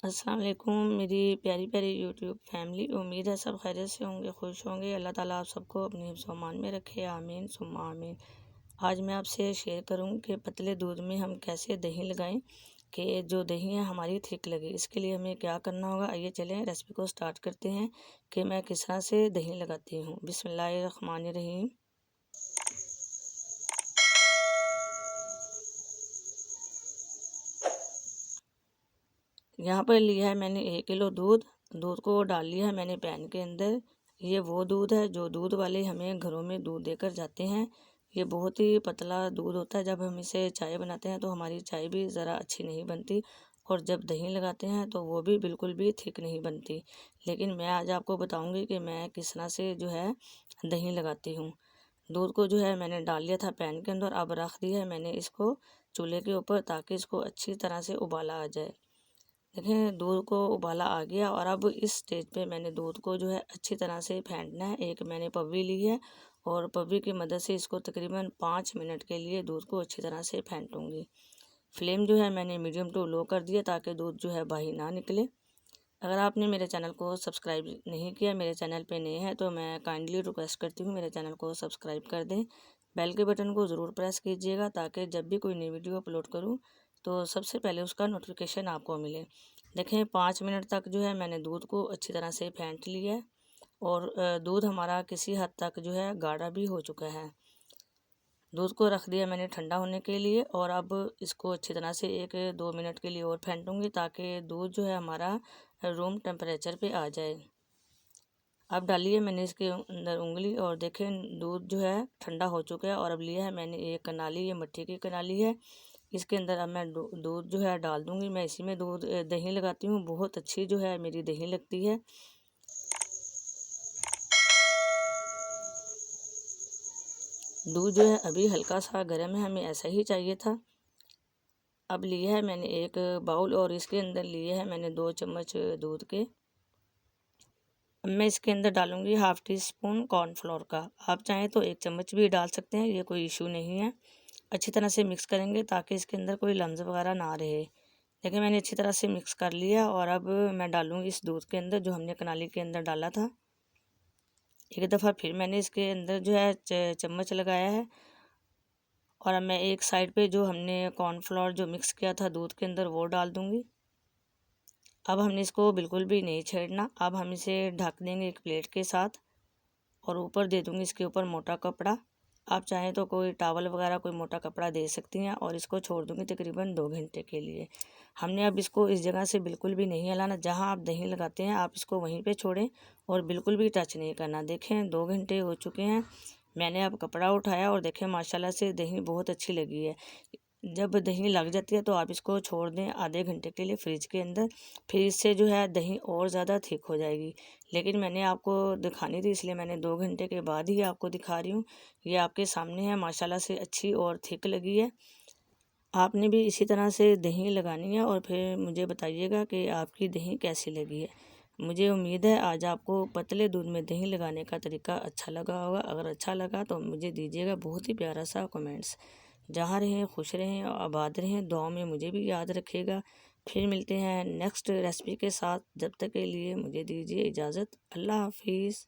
अस्सलाम वालेकुम मेरी प्यारी प्यारी यूट्यूब फैमिली। उम्मीद है सब खैरियत से होंगे, खुश होंगे। अल्लाह ताला आप सबको अपने हिफ्ज़ व अमान में रखे, आमीन सुम्मा आमीन। आज मैं आपसे शेयर करूं कि पतले दूध में हम कैसे दही लगाएं कि जो दही है हमारी थिक लगे। इसके लिए हमें क्या करना होगा, आइए चलें रेसिपी को स्टार्ट करते हैं कि मैं किस तरह से दही लगाती हूँ। बिस्मिल्लाहिर्रहमानिर्रहीम। यहाँ पर लिया है मैंने 1 किलो दूध। दूध को डाल लिया है मैंने पैन के अंदर। ये वो दूध है जो दूध वाले हमें घरों में दूध देकर जाते हैं। ये बहुत ही पतला दूध होता है। जब हम इसे चाय बनाते हैं तो हमारी चाय भी ज़रा अच्छी नहीं बनती, और जब दही लगाते हैं तो वो भी बिल्कुल भी थिक नहीं बनती। लेकिन मैं आज आपको बताऊंगी कि मैं किस तरह से जो है दही लगाती हूँ। दूध को जो है मैंने डाल लिया था पैन के अंदर। अब रख दिया है मैंने इसको चूल्हे के ऊपर, ताकि इसको अच्छी तरह से उबाला आ जाए। देखें दूध को उबाला आ गया, और अब इस स्टेज पे मैंने दूध को जो है अच्छी तरह से फेंटना है। एक मैंने पव्वी ली है, और पव्वी की मदद से इसको तकरीबन 5 मिनट के लिए दूध को अच्छी तरह से फेंटूंगी। फ्लेम जो है मैंने मीडियम टू लो कर दिया, ताकि दूध जो है बाहर ना निकले। अगर आपने मेरे चैनल को सब्सक्राइब नहीं किया, मेरे चैनल पे नए हैं, तो मैं काइंडली रिक्वेस्ट करती हूँ मेरे चैनल को सब्सक्राइब कर दें। बेल के बटन को ज़रूर प्रेस कीजिएगा, ताकि जब भी कोई नई वीडियो अपलोड करूँ तो सबसे पहले उसका नोटिफिकेशन आपको मिले। देखें 5 मिनट तक जो है मैंने दूध को अच्छी तरह से फेंट लिया है, और दूध हमारा किसी हद तक जो है गाढ़ा भी हो चुका है। दूध को रख दिया मैंने ठंडा होने के लिए, और अब इसको अच्छी तरह से 1-2 मिनट के लिए और फेंटूंगी, ताकि दूध जो है हमारा रूम टेम्परेचर पे आ जाए। अब डालिए मैंने इसके अंदर उंगली, और देखें दूध जो है ठंडा हो चुका है। और अब लिया है मैंने एक कनाली, ये मट्टी की कनाली है। इसके अंदर अब मैं दूध जो है डाल दूंगी। मैं इसी में दूध दही लगाती हूँ, बहुत अच्छी जो है मेरी दही लगती है। दूध जो है अभी हल्का सा गर्म है, हमें ऐसा ही चाहिए था। अब लिया है मैंने एक बाउल, और इसके अंदर लिए है मैंने 2 चम्मच दूध के। अब मैं इसके अंदर डालूंगी हाफ़ टी स्पून कॉर्नफ्लोर का। आप चाहें तो 1 चम्मच भी डाल सकते हैं, ये कोई इशू नहीं है। अच्छी तरह से मिक्स करेंगे ताकि इसके अंदर कोई लम्स वगैरह ना रहे। देखिए मैंने अच्छी तरह से मिक्स कर लिया, और अब मैं डालूंगी इस दूध के अंदर जो हमने कनाली के अंदर डाला था। एक दफ़ा फिर मैंने इसके अंदर जो है चम्मच लगाया है, और अब मैं एक साइड पे जो हमने कॉर्नफ्लोर जो मिक्स किया था दूध के अंदर वो डाल दूंगी। अब हमने इसको बिल्कुल भी नहीं छेड़ना। अब हम इसे ढक देंगे एक प्लेट के साथ, और ऊपर दे दूंगी इसके ऊपर मोटा कपड़ा। आप चाहें तो कोई टॉवल वगैरह कोई मोटा कपड़ा दे सकती हैं, और इसको छोड़ दूंगी तकरीबन 2 घंटे के लिए। हमने अब इसको इस जगह से बिल्कुल भी नहीं हिलाना। जहां आप दही लगाते हैं आप इसको वहीं पे छोड़ें, और बिल्कुल भी टच नहीं करना। देखें 2 घंटे हो चुके हैं। मैंने अब कपड़ा उठाया, और देखें माशाल्लाह से दही बहुत अच्छी लगी है। जब दही लग जाती है तो आप इसको छोड़ दें आधे घंटे के लिए फ्रिज के अंदर। फिर इससे जो है दही और ज़्यादा थिक हो जाएगी। लेकिन मैंने आपको दिखानी थी, इसलिए मैंने 2 घंटे के बाद ही आपको दिखा रही हूँ। ये आपके सामने है, माशाल्लाह से अच्छी और थिक लगी है। आपने भी इसी तरह से दही लगानी है, और फिर मुझे बताइएगा कि आपकी दही कैसी लगी है। मुझे उम्मीद है आज आपको पतले दूध में दही लगाने का तरीका अच्छा लगा होगा। अगर अच्छा लगा तो मुझे दीजिएगा बहुत ही प्यारा सा कमेंट्स। जहाँ रहें खुश रहें और आबाद रहें, दुआ में मुझे भी याद रखिएगा। फिर मिलते हैं नेक्स्ट रेसिपी के साथ। जब तक के लिए मुझे दीजिए इजाज़त। अल्लाह हाफिज़।